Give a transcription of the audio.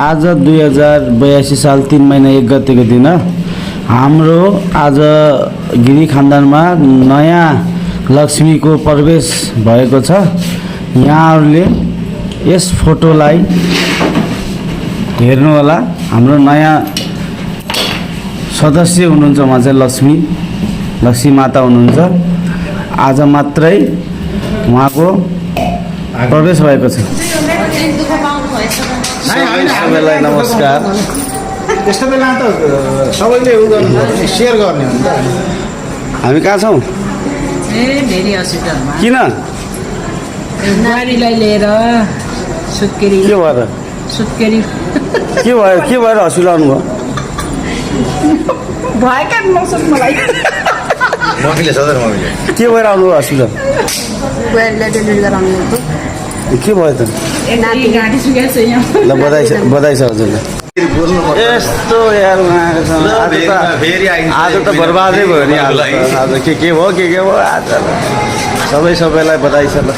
आज 2082 साल 3 महिना 1 गतेको दिन हाम्रो आज गिरी खानदानमा नयाँ लक्ष्मीको प्रवेश भएको छ। यहाँहरूले यस फोटोलाई हेर्नु होला। हाम्रो नयाँ सदस्य हुनुहुन्छ, उहाँ चाहिँ लक्ष्मी माता हुनुहुन्छ। आज मात्रै उहाँको प्रवेश भएको छ। सबैलाई नमस्कार। त्यस्तो बेला त सबैले उ गर्नु सेयर गर्ने हो नि त। हामी कहाँ छौँ? भेरी हस्पिटलमा किन नारीलाई लिएर सुत्केरी के भएर सुत्केरी के भएर हस्पिटल आउनुभयो? भएका नसोच मलाई मम्मीले सधैँ मम्मीले के भएर आउनुभयो हस्पिटल? बुहारीलाई डेलिभरी गराउनु के भयो त? गाडी सुकेको छ यहाँ। ल बधाई छ हजुरलाई। यस्तो यार आज त बर्बादै भयो नि। आज के भयो आज सबैलाई बधाई छ। ल